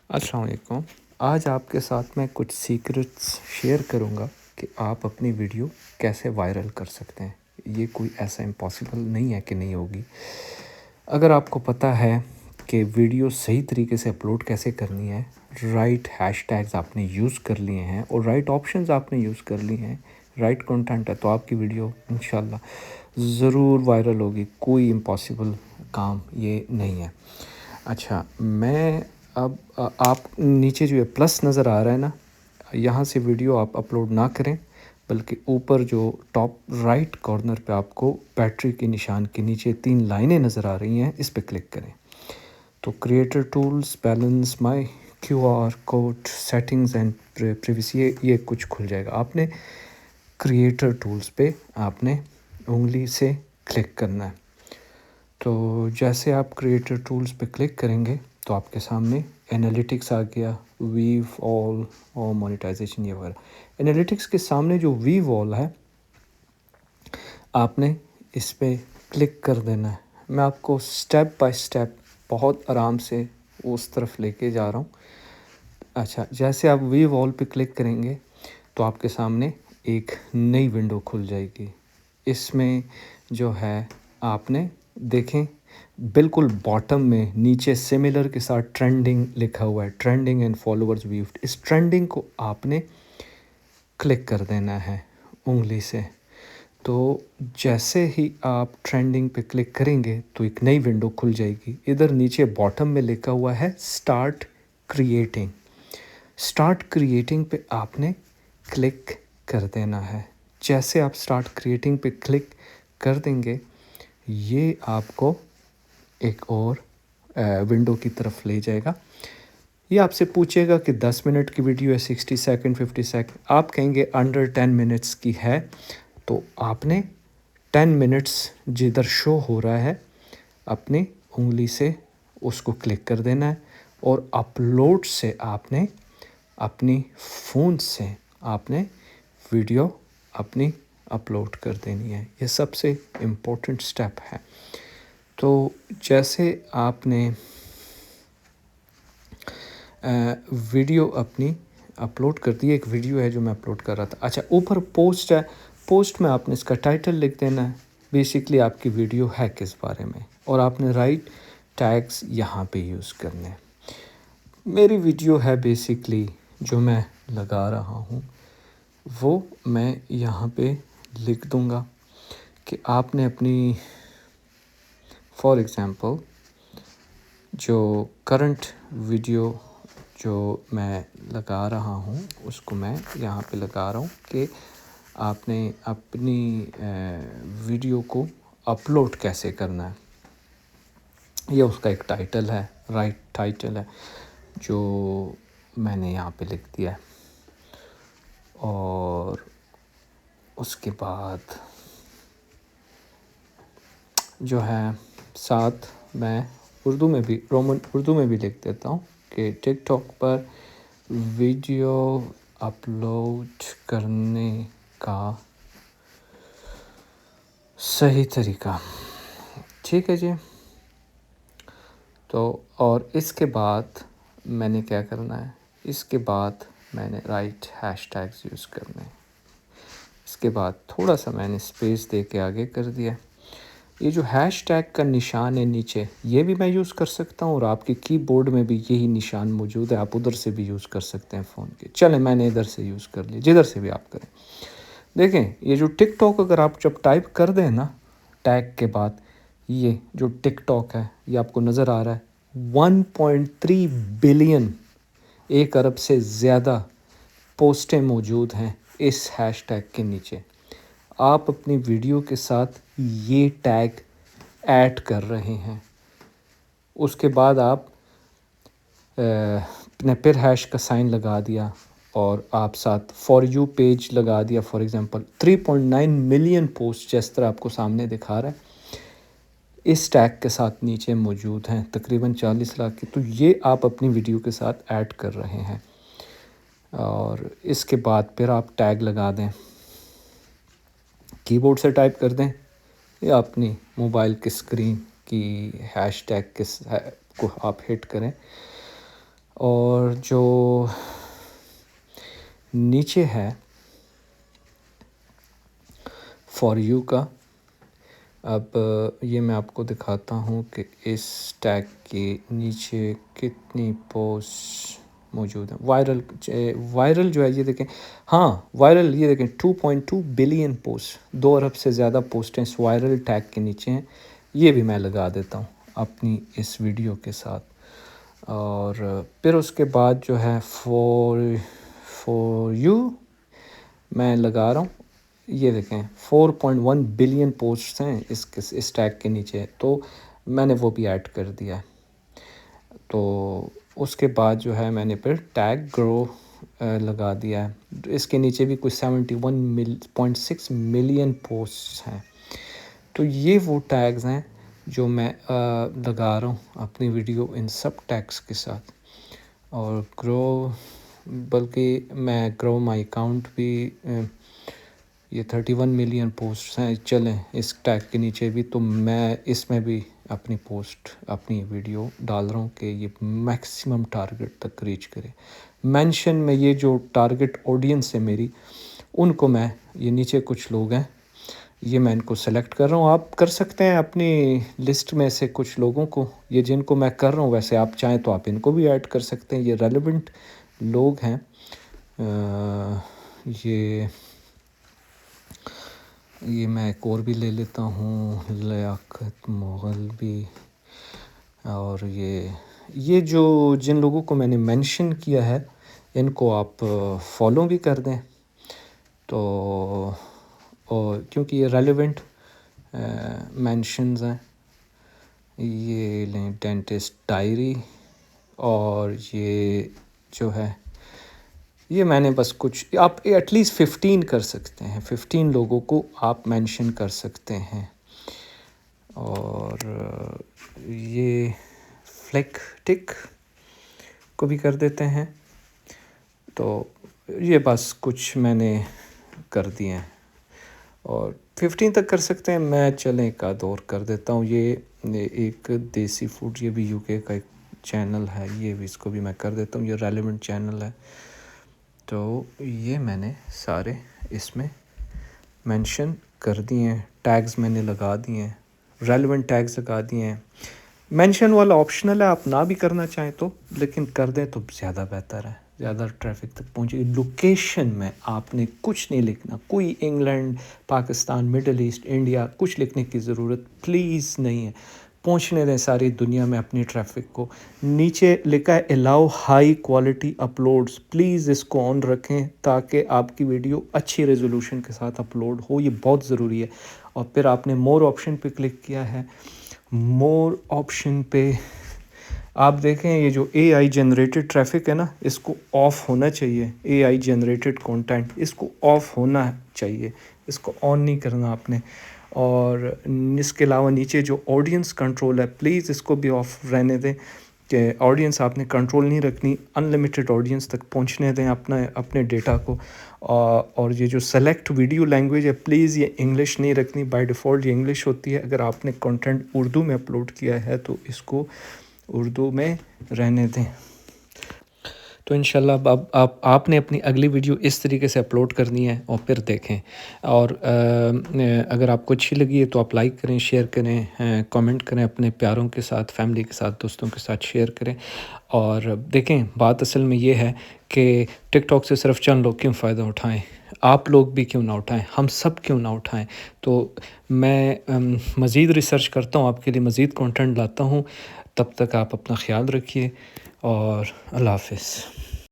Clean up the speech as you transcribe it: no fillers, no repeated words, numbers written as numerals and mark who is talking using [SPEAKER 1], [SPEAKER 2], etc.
[SPEAKER 1] السلام علیکم. آج آپ کے ساتھ میں کچھ سیکرٹس شیئر کروں گا کہ آپ اپنی ویڈیو کیسے وائرل کر سکتے ہیں. یہ کوئی ایسا امپاسبل نہیں ہے کہ نہیں ہوگی. اگر آپ کو پتہ ہے کہ ویڈیو صحیح طریقے سے اپلوڈ کیسے کرنی ہے، رائٹ ہیش ٹیگز آپ نے یوز کر لیے ہیں اور رائٹ آپشنز آپ نے یوز کر لی ہیں، رائٹ کنٹینٹ ہے، تو آپ کی ویڈیو انشاءاللہ ضرور وائرل ہوگی. کوئی امپاسبل کام یہ نہیں ہے. اچھا، میں اب آپ نیچے جو ہے پلس نظر آ رہا ہے نا، یہاں سے ویڈیو آپ اپلوڈ نہ کریں، بلکہ اوپر جو ٹاپ رائٹ کارنر پہ آپ کو بیٹری کے نشان کے نیچے 3 لائنیں نظر آ رہی ہیں، اس پہ کلک کریں. تو creator tools, balance, my Q R code, settings and privacy, یہ کچھ کھل جائے گا. آپ نے کریٹر ٹولز پہ آپ نے انگلی سے کلک کرنا ہے. تو جیسے آپ کریٹر ٹولز پہ کلک کریں گے تو آپ کے سامنے انالیٹکس آ گیا، ویو آل اور مونیٹائزیشن یہ وغیرہ. انالیٹکس کے سامنے جو ویو آل ہے، آپ نے اس پہ کلک کر دینا ہے. میں آپ کو سٹیپ بائی سٹیپ بہت آرام سے اس طرف لے کے جا رہا ہوں. اچھا، جیسے آپ ویو آل پہ کلک کریں گے تو آپ کے سامنے ایک نئی ونڈو کھل جائے گی. اس میں جو ہے آپ نے دیکھیں بالکل باٹم میں نیچے سملر کے ساتھ ٹرینڈنگ لکھا ہوا ہے، ٹرینڈنگ اینڈ فالوورز ویوڈ. اس ٹرینڈنگ کو آپ نے کلک کر دینا ہے انگلی سے. تو جیسے ہی آپ ٹرینڈنگ پہ کلک کریں گے تو ایک نئی ونڈو کھل جائے گی. ادھر نیچے باٹم میں لکھا ہوا ہے اسٹارٹ کریٹنگ. اسٹارٹ کریٹنگ پہ آپ نے کلک کر دینا ہے. جیسے آپ اسٹارٹ کریٹنگ پہ کلک کر دیں گے، یہ آپ کو ایک اور ونڈو کی طرف لے جائے گا. یہ آپ سے پوچھے گا کہ 10 منٹ کی ویڈیو ہے، 60 سیکنڈ، 50 سیکنڈ. آپ کہیں گے انڈر 10 منٹس کی ہے، تو آپ نے 10 منٹس جدھر شو ہو رہا ہے اپنی انگلی سے اس کو کلک کر دینا ہے، اور اپلوڈ سے آپ نے اپنی فون سے آپ نے ویڈیو اپنی اپلوڈ کر دینی ہے. یہ سب سے امپورٹنٹ سٹیپ ہے. تو جیسے آپ نے ویڈیو اپنی اپلوڈ کر دی، ایک ویڈیو ہے جو میں اپلوڈ کر رہا تھا. اچھا، اوپر پوسٹ ہے، پوسٹ میں آپ نے اس کا ٹائٹل لکھ دینا ہے، بیسکلی آپ کی ویڈیو ہے کس بارے میں، اور آپ نے رائٹ ٹیگز یہاں پہ یوز کرنے ہیں. میری ویڈیو ہے بیسکلی جو میں لگا رہا ہوں، وہ میں یہاں پہ لکھ دوں گا کہ آپ نے اپنی فار ایگزامپل جو کرنٹ ویڈیو جو میں لگا رہا ہوں اس کو میں یہاں پہ لگا رہا ہوں کہ آپ نے اپنی ویڈیو کو اپلوڈ کیسے کرنا ہے. یہ اس کا ایک ٹائٹل ہے، رائٹ ٹائٹل ہے جو میں نے یہاں پہ لکھ دیا ہے. اور اس کے بعد جو ہے ساتھ میں اردو میں بھی اردو میں بھی لکھ دیتا ہوں کہ ٹک ٹاک پر ویڈیو اپلوڈ کرنے کا صحیح طریقہ. ٹھیک ہے جی. تو اور اس کے بعد میں نے کیا کرنا ہے، اس کے بعد میں نے رائٹ ہیش ٹیگز یوز کرنے ہیں. اس کے بعد تھوڑا سا میں نے اسپیس دے کے آگے کر دیا. یہ جو ہیش ٹیگ کا نشان ہے نیچے، یہ بھی میں یوز کر سکتا ہوں، اور آپ کے کی بورڈ میں بھی یہی نشان موجود ہے، آپ ادھر سے بھی یوز کر سکتے ہیں فون کے. چلیں میں نے ادھر سے یوز کر لیا، جدھر سے بھی آپ کریں. دیکھیں یہ جو ٹک ٹاک اگر آپ جب ٹائپ کر دیں نا ٹیگ کے بعد، یہ جو ٹک ٹاک ہے یہ آپ کو نظر آ رہا ہے 1.3 بلین، 1 ارب سے زیادہ پوسٹیں موجود ہیں اس ہیش ٹیگ کے نیچے. آپ اپنی ویڈیو کے ساتھ یہ ٹیگ ایڈ کر رہے ہیں. اس کے بعد آپ نے پھر ہیش کا سائن لگا دیا اور آپ ساتھ فار یو پیج لگا دیا. فار ایگزامپل 3.9 ملین پوسٹ جس طرح آپ کو سامنے دکھا رہا ہے اس ٹیگ کے ساتھ نیچے موجود ہیں، تقریباً 40 لاکھ کی. تو یہ آپ اپنی ویڈیو کے ساتھ ایڈ کر رہے ہیں. اور اس کے بعد پھر آپ ٹیگ لگا دیں، کی بورڈ سے ٹائپ کر دیں یا اپنی موبائل کی اسکرین کی ہیش ٹیگ کو آپ ہٹ کریں اور جو نیچے ہے فار یو کا، اب یہ میں آپ کو دکھاتا ہوں کہ اس ٹیگ کے نیچے کتنی پوسٹ موجود ہیں. وائرل جو ہے یہ دیکھیں، ہاں وائرل یہ دیکھیں 2.2 بلین پوسٹ، 2 ارب سے زیادہ پوسٹیں اس وائرل ٹیگ کے نیچے ہیں. یہ بھی میں لگا دیتا ہوں اپنی اس ویڈیو کے ساتھ. اور پھر اس کے بعد جو ہے فور یو میں لگا رہا ہوں. یہ دیکھیں 4.1 بلین پوسٹس ہیں اس ٹیگ کے نیچے، تو میں نے وہ بھی ایڈ کر دیا ہے. تو اس کے بعد جو ہے میں نے پھر ٹیگ گرو لگا دیا ہے. اس کے نیچے بھی کچھ 71.6 ملین پوسٹس ہیں. تو یہ وہ ٹیگز ہیں جو میں لگا رہا ہوں اپنی ویڈیو ان سب ٹیگز کے ساتھ. اور گرو، بلکہ میں گرو مائی اکاؤنٹ بھی یہ 31 ملین پوسٹس ہیں چلیں اس ٹیگ کے نیچے بھی، تو میں اس میں بھی اپنی پوسٹ اپنی ویڈیو ڈال رہا ہوں کہ یہ میکسیمم ٹارگٹ تک ریچ کرے. مینشن میں یہ جو ٹارگٹ آڈینس ہے میری، ان کو میں، یہ نیچے کچھ لوگ ہیں، یہ میں ان کو سلیکٹ کر رہا ہوں. آپ کر سکتے ہیں اپنی لسٹ میں سے کچھ لوگوں کو، یہ جن کو میں کر رہا ہوں ویسے آپ چاہیں تو آپ ان کو بھی ایڈ کر سکتے ہیں. یہ ریلیونٹ لوگ ہیں. یہ میں ایک اور بھی لے لیتا ہوں، لیاقت مغل بھی. اور یہ جو جن لوگوں کو میں نے مینشن کیا ہے ان کو آپ فالو بھی کر دیں. تو کیونکہ یہ ریلیونٹ مینشنز ہیں. یہ لیں ڈینٹسٹ ڈائری، اور یہ جو ہے یہ میں نے بس کچھ، آپ ایٹ لیسٹ 15 کر سکتے ہیں، 15 لوگوں کو آپ مینشن کر سکتے ہیں. اور یہ فلیک ٹک کو بھی کر دیتے ہیں. تو یہ بس کچھ میں نے کر دیے ہیں، اور 15 تک کر سکتے ہیں. میں چلیں ایک آدھ اور کر دیتا ہوں. یہ ایک دیسی فوڈ، یہ بھی یو کے کا ایک چینل ہے، یہ بھی اس کو بھی میں کر دیتا ہوں. یہ ریلیونٹ چینل ہے. تو یہ میں نے سارے اس میں مینشن کر دیے ہیں. ٹیگز میں نے لگا دیے ہیں، ریلیونٹ ٹیگز لگا دیے ہیں. مینشن والا آپشنل ہے، آپ نہ بھی کرنا چاہیں تو، لیکن کر دیں تو زیادہ بہتر ہے، زیادہ ٹریفک تک پہنچے. لوکیشن میں آپ نے کچھ نہیں لکھنا، کوئی England, Pakistan, middle East, India کچھ لکھنے کی ضرورت پلیز نہیں ہے. پہنچنے دیں ساری دنیا میں اپنی ٹریفک کو. نیچے لکھا ہے الاؤ ہائی کوالٹی اپلوڈز، پلیز اس کو آن رکھیں تاکہ آپ کی ویڈیو اچھی ریزولوشن کے ساتھ اپلوڈ ہو. یہ بہت ضروری ہے. اور پھر آپ نے مور آپشن پہ کلک کیا ہے. مور آپشن پہ آپ دیکھیں یہ جو اے آئی جنریٹڈ ٹریفک ہے نا، اس کو آف ہونا چاہیے. اے آئی جنریٹڈ کانٹینٹ اس کو آف ہونا چاہیے، اس کو آن نہیں کرنا آپ نے. اور اس کے علاوہ نیچے جو آڈینس کنٹرول ہے، پلیز اس کو بھی آف رہنے دیں کہ آڈینس آپ نے کنٹرول نہیں رکھنی. انلمیٹڈ آڈینس تک پہنچنے دیں اپنے ڈیٹا کو. اور یہ جو سلیکٹ ویڈیو لینگویج ہے، پلیز یہ انگلش نہیں رکھنی. بائی ڈیفالٹ یہ انگلش ہوتی ہے. اگر آپ نے کنٹینٹ اردو میں اپلوڈ کیا ہے تو اس کو اردو میں رہنے دیں. تو انشاءاللہ اب آپ نے اپنی اگلی ویڈیو اس طریقے سے اپلوڈ کرنی ہے اور پھر دیکھیں. اور اگر آپ کو اچھی لگی ہے تو آپ لائک کریں، شیئر کریں، کامنٹ کریں، اپنے پیاروں کے ساتھ، فیملی کے ساتھ، دوستوں کے ساتھ شیئر کریں. اور دیکھیں بات اصل میں یہ ہے کہ ٹک ٹاک سے صرف چند لوگ کیوں فائدہ اٹھائیں، آپ لوگ بھی کیوں نہ اٹھائیں، ہم سب کیوں نہ اٹھائیں. تو میں مزید ریسرچ کرتا ہوں، آپ کے لیے مزید کنٹینٹ لاتا ہوں. تب تک آپ اپنا خیال رکھیے، اور اللہ حافظ.